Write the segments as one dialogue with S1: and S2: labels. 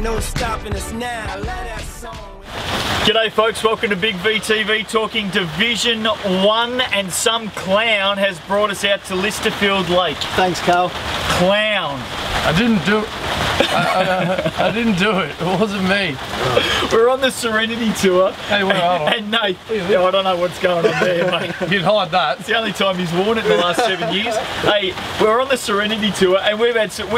S1: No stopping us now. I love that song.
S2: G'day folks, welcome to Big V TV talking Division 1, and some clown has brought us out to Listerfield Lake.
S3: Thanks, Carl.
S2: Clown.
S4: I didn't do it. I didn't do it. It wasn't me.
S2: We're on the Serenity Tour.
S4: Hey, where are we?
S2: And Nate, I don't know what's going on there, mate.
S4: You'd hide that.
S2: It's the only time he's worn it in the last 7 years. Hey, we're on the Serenity Tour, and we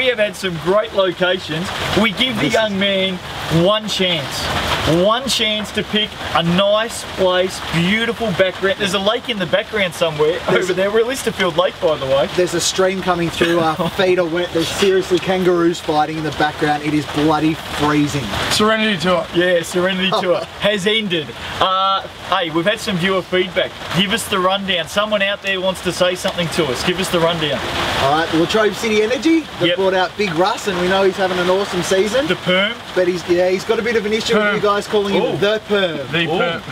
S2: have had some great locations. We give the young man one chance to pick a nice place, beautiful background. There's a lake in the background somewhere over there. We're at Listerfield Lake, by the way.
S3: There's a stream coming through, our feet are wet, there's seriously kangaroos fighting in the background. It is bloody freezing.
S4: Serenity Tour.
S2: Yeah, Serenity Tour has ended. Hey, we've had some viewer feedback. Give us the rundown. Someone out there wants to say something to us. Give us the rundown.
S3: Alright, Latrobe City Energy, they've brought out Big Russ, and we know he's having an awesome season.
S2: The Perm.
S3: But he's got a bit of an issue with you guys calling him the Perm.
S4: The Perm.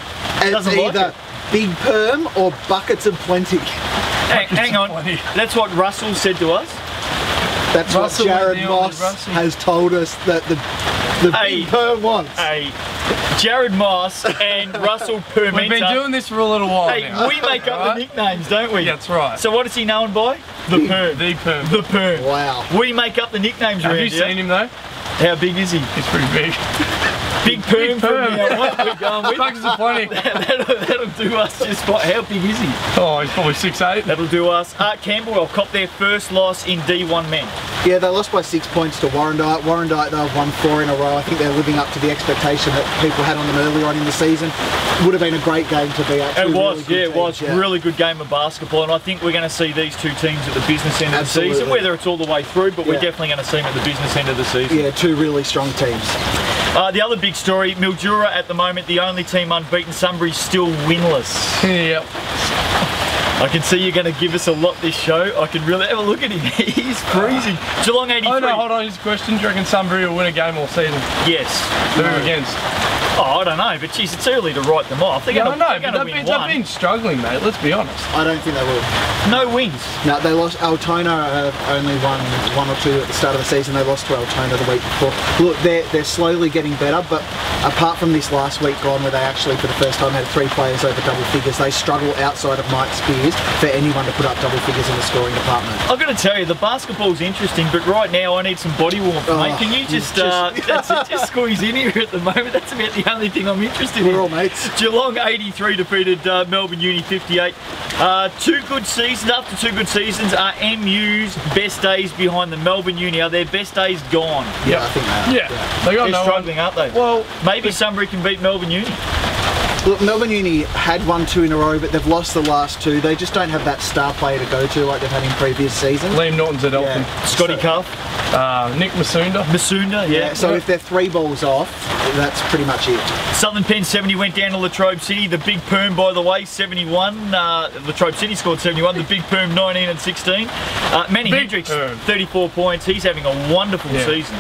S3: And it's
S2: Doesn't like
S3: either
S2: it.
S3: Big Perm or Buckets of Plenty.
S2: Hang on.
S4: Plenty.
S2: That's what Russell said to us.
S3: That's
S4: Russell
S3: what Jared
S4: went down with
S3: Moss
S4: Russell.
S3: has told us that the Big Perm wants.
S2: Hey, Jared Moss and Russell Permenta.
S4: We've been doing this for a little while
S2: Hey,
S4: now.
S2: we make up the nicknames, don't we?
S4: That's right.
S2: So what is he known by? The Perm.
S4: The Perm.
S2: The Perm.
S3: Wow.
S2: We make up the nicknames
S4: Have
S2: around
S4: you
S2: here.
S4: seen him though?
S2: How big is he?
S4: He's pretty big.
S2: Big Perm.
S4: Big Perm.
S2: From now. What we're going with.
S4: Buckets of Plenty.
S2: That'll do us just fine. How big is he?
S4: Oh, he's probably 6'8".
S2: That'll do us. Camberwell copped their first loss in D1 men.
S3: Yeah, they lost by 6 points to Warrandyte. Warrandyte, they've won 4 in a row. I think they're living up to the expectation that people had on them earlier on in the season. Would have been a great game to be actually.
S2: It was,
S3: really
S2: it was.
S3: yeah.
S2: Really good game of basketball, and I think we're going to see these two teams at the business end of the
S3: Absolutely.
S2: season, whether it's all the way through, but we're
S3: Yeah.
S2: definitely going to see them at the business end of the season.
S3: Yeah, two really strong teams.
S2: The other big story, Mildura at the moment, the only team unbeaten. Sunbury's still winless.
S4: Yep.
S2: I can see you're going to give us a lot this show. I can really have a look at him. He's freezing. Geelong 83.
S4: Oh no, hold on, here's a question. Do you reckon Sunbury will win a game all season?
S2: Yes.
S4: Who against?
S2: Oh, I don't know, but geez, it's early to write them off. They're
S4: Yeah,
S2: going
S4: I know,
S2: to
S4: but
S2: win
S4: they've
S2: one.
S4: been struggling, mate. Let's be honest.
S3: I don't think they will.
S2: No wins.
S3: No, they lost. Altona have only won 1 or 2 at the start of the season. They lost to Altona the week before. Look, they're slowly getting better, but apart from this last week gone where they actually for the first time had 3 players over double figures, they struggle outside of Mike Spears for anyone to put up double figures in the scoring department.
S2: I've got to tell you, the basketball's interesting, but right now I need some body warmth, mate. Can you just that's it, just squeeze in here at the moment? That's about the only thing I'm interested in.
S3: We're all mates.
S2: Geelong 83 defeated Melbourne Uni 58. 2 good seasons. After 2 good seasons, are MU's best days behind the Melbourne Uni? Are their best days gone?
S3: Yeah, I think they are.
S4: Yeah. They got
S2: They're
S4: no
S2: struggling, aren't they?
S4: Well,
S2: maybe Sunbury can beat Melbourne Uni.
S3: Look, Melbourne Uni had won 2 in a row, but they've lost the last 2. They just don't have that star player to go to like they've had in previous seasons.
S4: Liam Norton's at Eltham.
S2: Scotty Cuff,
S4: Nick Masunda.
S2: Masunda, yeah.
S3: So if they're 3 balls off, that's pretty much it.
S2: Southern Penn 70 went down to Latrobe City. The Big Perm, by the way, 71. Latrobe City scored 71. The Big Perm 19 and 16. Manny
S4: Big
S2: Hendricks,
S4: Perm.
S2: 34 points. He's having a wonderful season.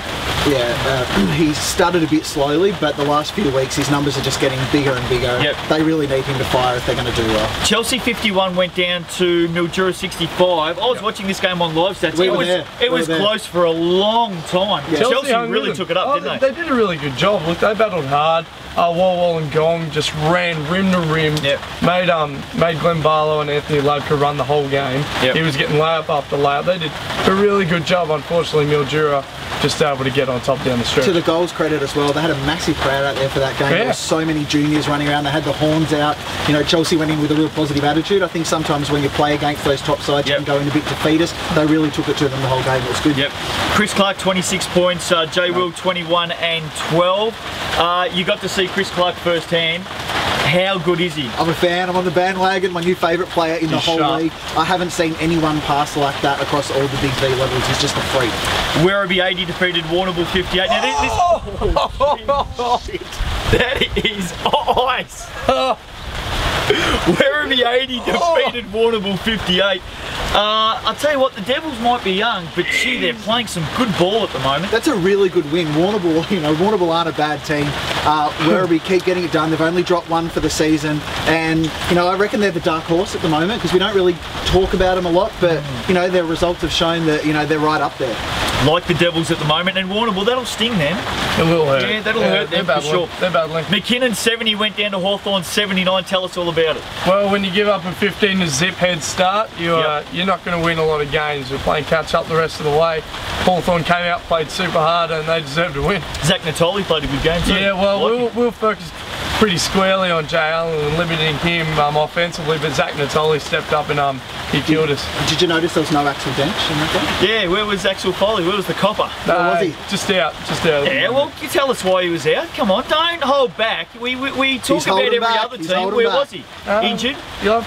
S3: Yeah, he started a bit slowly, but the last few weeks his numbers are just getting bigger and bigger.
S2: Yep.
S3: They really need him to fire if they're going to do well.
S2: Chelsea 51 went down to Mildura 65. I was watching this game on live stats.
S3: We were there.
S2: It
S3: We
S2: was
S3: were there.
S2: close for a long time.
S3: Yeah.
S2: Chelsea
S4: hung
S2: really
S4: with them.
S2: took it up, didn't they?
S4: They did a really good job. Look, they battled hard. Wall and Gong just ran rim to rim.
S2: Yep.
S4: Made Glenn Barlow and Anthony Ladka run the whole game.
S2: Yep.
S4: He was getting layup after layup. They did a really good job. Unfortunately, Mildura just able to get on top down the stretch.
S3: To the goals credit as well, they had a massive crowd out there for that game.
S4: Yeah.
S3: There were so many juniors running around. They had the horns out. You know, Chelsea went in with a real positive attitude. I think sometimes when you play against those top sides, you can go in a bit defeatist. They really took it to them the whole game. It was good.
S2: Yep. Chris Clark 26 points, Jay Will 21 and 12. You got to see Chris Clark firsthand. How good is he?
S3: I'm a fan. I'm on the bandwagon. My new favourite player in the
S4: He's
S3: whole
S4: sharp.
S3: league. I haven't seen anyone pass like that across all the Big V levels. He's just a freak.
S2: Werribee 80 defeated Warrnambool 58. Now that is ice. Werribee 80 defeated Warrnambool 58. I'll tell you what, the Devils might be young, but gee, they're playing some good ball at the moment.
S3: That's a really good win. Warrnambool, Warrnambool aren't a bad team. Werribee keep getting it done. They've only dropped one for the season, and I reckon they're the dark horse at the moment because we don't really talk about them a lot, but their results have shown that they're right up there.
S2: Like the Devils at the moment, and Warrnambool, that'll sting them.
S4: It will hurt.
S2: Yeah, that'll hurt them for sure.
S4: They're battling.
S2: McKinnon 70 went down to Hawthorn 79. Tell us all about it.
S4: Well, when you give up a 15 to zip head start, you're not going to win a lot of games. We're playing catch up the rest of the way. Hawthorn came out, played super hard, and they deserved to win.
S2: Zach Natoli played a good game too.
S4: Yeah, well, we'll focus pretty squarely on Jay Allen and limiting him offensively, but Zach Natoli stepped up and he killed us.
S3: Did you notice there was no Axel Dench in that game?
S2: Yeah, where was Axel Foley? Where was the copper?
S3: Where was he?
S4: Just out.
S2: Yeah, well, you tell us why he was out. Come on, don't hold back. We talk about every other team. Where was he? Injured?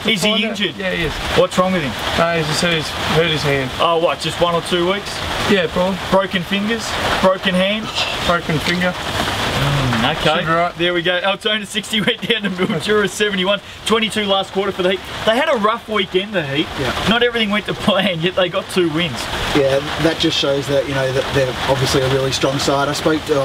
S4: Is
S2: he injured?
S4: Yeah, he is.
S2: What's wrong with him?
S4: No, he's just hurt his hand.
S2: Oh, what, just 1 or 2 weeks?
S4: Yeah, probably.
S2: Broken fingers? Broken hand?
S4: Broken finger.
S2: Okay,
S4: Should be right.
S2: There we go. Altona 60 went down to Mildura 71. 22 last quarter for the Heat. They had a rough weekend, the Heat.
S3: Yeah.
S2: Not everything went to plan, yet they got 2 wins.
S3: Yeah, that just shows that that they're obviously a really strong side. I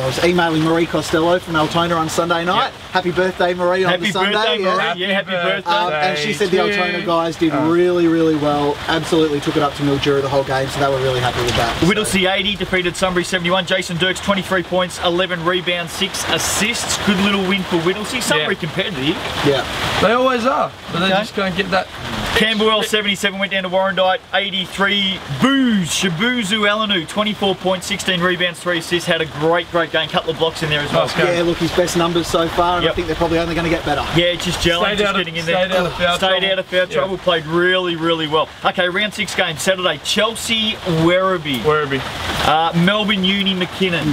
S3: was emailing Marie Costello from Altona on Sunday night.
S2: Yep.
S3: Happy birthday, Marie, on the Sunday.
S2: Happy birthday, Marie.
S3: Yeah.
S2: Yeah, happy birthday.
S3: And she said the Altona guys did really, really well. Absolutely took it up to Mildura the whole game, so they were really happy with that.
S2: Whittlesea 80 defeated Sunbury 71. Jason Dirks 23 points, 11 rebounds, 6 assists. Good little win for Whittlesea. Sunbury competitive.
S3: Yeah.
S4: They always are, but they just can't get that.
S2: Camberwell 77 went down to Warrandyte 83. Shabuzu Alanu 24 points, 16 rebounds, 3 assists. Had a great game. Couple of blocks in there as well.
S3: Yeah, look, his best numbers so far, and I think they're probably only going to get better.
S2: Yeah, just gelling, just getting in there. Stayed out of foul trouble. Played really, really well. Okay, round 6 game Saturday. Chelsea Werribee. Melbourne Uni McKinnon.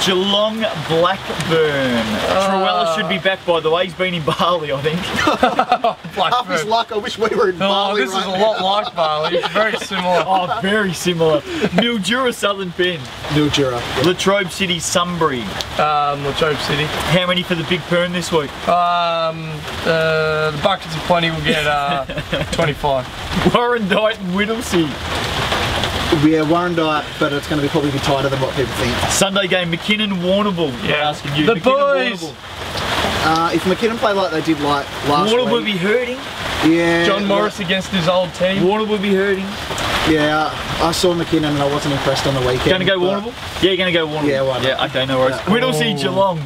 S2: Geelong Blackburn. Truella should be back, by the way. He's been in Bali, I think.
S3: Half his luck. I wish we were in Bali.
S4: This is a lot like Bali. It's very similar.
S2: Oh, very similar. Mildura Southern Pen.
S3: Mildura.
S2: Latrobe City Sunbury.
S4: Latrobe City.
S2: How many for the Big Pern this week?
S4: The buckets of plenty will get 25.
S2: Warrandyte and Whittlesea.
S3: Yeah, Warrandyte, but it's going to be probably be tighter than what people think.
S2: Sunday game, McKinnon Warrnambool.
S4: Yeah,
S2: asking you.
S4: the
S2: McKinnon,
S4: boys.
S3: If McKinnon play like they did like last week,
S2: Warrnambool will be hurting.
S3: Yeah.
S4: John Morris against his old team.
S2: Warrnambool will be hurting.
S3: Yeah, I saw McKinnon and I wasn't impressed on the weekend.
S2: Going to go Warrnambool? Yeah, you're going to go Warrnambool.
S3: Yeah, why not?
S2: Yeah, okay, no worries.
S3: Yeah.
S2: Whittlesea Geelong.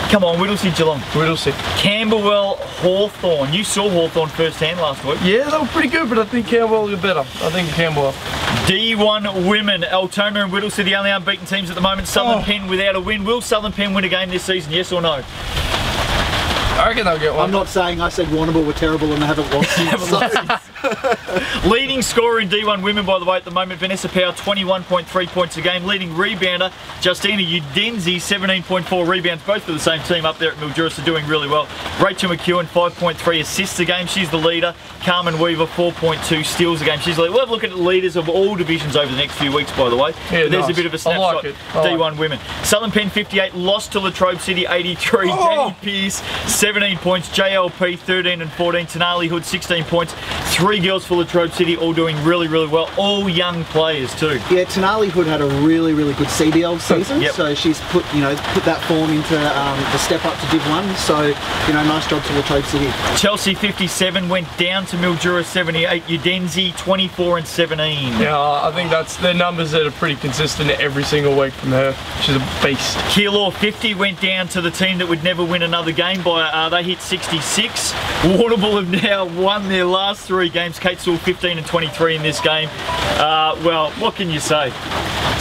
S2: Come on, Whittlesea Geelong.
S4: Whittlesea.
S2: Camberwell Hawthorn. You saw Hawthorn firsthand last week.
S4: Yeah, they were pretty good, but I think Camberwell are better. I think Camberwell.
S2: D1 women, Altona and Whittlesea, the only unbeaten teams at the moment. Southern Pen without a win. Will Southern Pen win a game this season, yes or no?
S4: I reckon they'll get one.
S3: I'm not saying I said Warrnambool were terrible and they haven't lost.
S2: Leading scorer in D1 women, by the way, at the moment, Vanessa Power, 21.3 points a game. Leading rebounder, Justina Udenzi, 17.4 rebounds, both for the same team up there at Mildura, so doing really well. Rachel McEwen, 5.3 assists a game. She's the leader. Carmen Weaver, 4.2 steals a game. She's the leader. We'll have a look at the leaders of all divisions over the next few weeks, by the way.
S4: Yeah,
S2: there's a bit of a snapshot.
S4: I like it.
S2: D1 women. Southern Pen, 58, lost to Latrobe City, 83. Danny Pearce, 17 points. JLP, 13 and 14. Tenali Hood, 16 points. 3 girls for Latrobe City, all doing really, really well. All young players too.
S3: Yeah, Tenali Hood had a really, really good CDL season,
S2: Yep.
S3: so she's put that form into the step up to Div 1. So nice job to Latrobe City.
S2: Chelsea 57 went down to Mildura 78. Udenzi 24 and 17.
S4: Yeah, I think that's their numbers that are pretty consistent every single week from her. She's a beast.
S2: Keilor 50 went down to the team that would never win another game by they hit 66. Warrnambool have now won their last 3 games. Kate Sewell 15 and 23 in this game. Well, what can you say?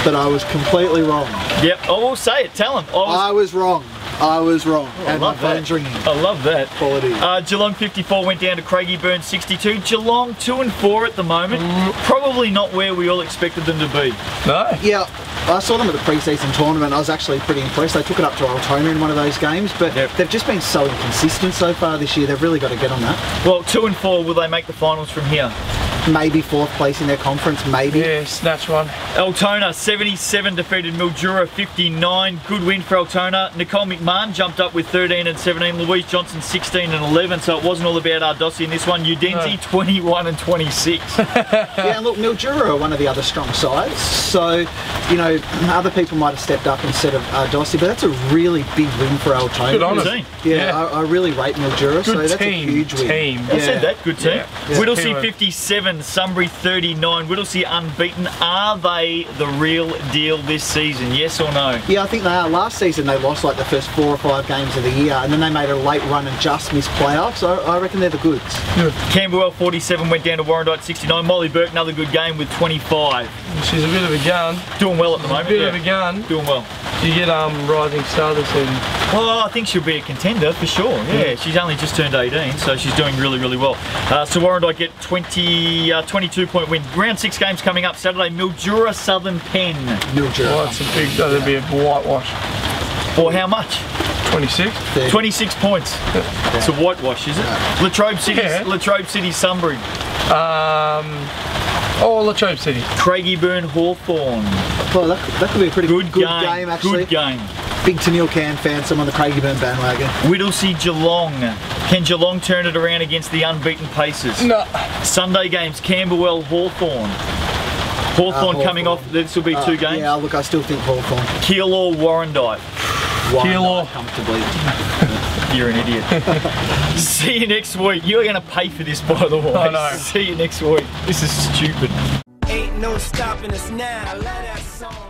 S3: But I was completely wrong.
S2: Yep, I will say it. Tell them.
S3: I was wrong. I was wrong. And my
S2: love that.
S3: phone's ringing.
S2: I love that.
S3: Quality.
S2: Geelong 54 went down to Craigieburn 62. Geelong 2 and 4 at the moment. Probably not where we all expected them to be.
S4: No?
S3: Yeah, I saw them at the pre-season tournament. I was actually pretty impressed. They took it up to Altona in one of those games, but they've just been so inconsistent so far this year. They've really got to get on that.
S2: Well, 2 and 4. Will they make the finals from here?
S3: maybe 4th place in their conference, maybe.
S4: Yeah, snatch one.
S2: Altona 77 defeated Mildura 59. Good win for Altona. Nicole McMahon jumped up with 13 and 17. Louise Johnson 16 and 11. So it wasn't all about Ardossi in this one. Udenzi 21 and 26.
S3: Yeah, and look, Mildura are one of the other strong sides. So, you know, other people might have stepped up instead of Ardossi, but that's a really big win for Altona.
S4: Good on
S2: Good
S4: them.
S2: team.
S3: Yeah, I really rate Mildura, so
S4: Good
S3: that's
S4: team.
S3: a huge win.
S4: Team.
S2: I said that, good team.
S4: Yeah.
S2: Whittlesea
S4: Hero.
S2: 57, Sunbury 39. Whittlesea unbeaten. Are they the real deal this season? Yes or no?
S3: Yeah, I think they are. Last season they lost like the first 4 or 5 games of the year, and then they made a late run and just missed playoffs. So I reckon they're the goods.
S2: Camberwell 47 went down to Warrandyte 69. Molly Burke, another good game with 25.
S4: She's a bit of a gun.
S2: Doing well at the moment.
S4: Bit
S2: yeah.
S4: of a gun.
S2: Doing well.
S4: You get Rising Star this season.
S2: Well, I think she'll be a contender for sure. Yeah, she's only just turned 18, so she's doing really, really well. So Warrandyte get 22-point win. Round 6 games coming up Saturday. Mildura Southern Penn.
S3: Mildura.
S4: Oh, it's a big. That'd be a whitewash.
S2: Or how much?
S4: 26.
S2: 26 points. It's a whitewash, is it? Latrobe City,
S4: Yeah.
S2: Latrobe City, Sunbury.
S4: Latrobe City.
S2: Craigieburn Hawthorn.
S3: Well, that could be a pretty
S2: Good
S3: game,
S2: game.
S3: actually.
S2: Good game.
S3: Big Tenille Can fan, some on the Craigieburn bandwagon.
S2: Whittlesea Geelong. Can Geelong turn it around against the unbeaten Pacers?
S4: No.
S2: Sunday games, Camberwell Hawthorn. Hawthorn coming off, this will be 2 games.
S3: Yeah, look, I still think Hawthorn.
S2: Keilor Warrandyte.
S4: Keilor.
S3: Comfortably.
S2: You're an idiot. See you next week. You're going to pay for this, by the way.
S4: I know.
S2: See you next week. This is stupid.
S1: Ain't no stopping us now. Let that song.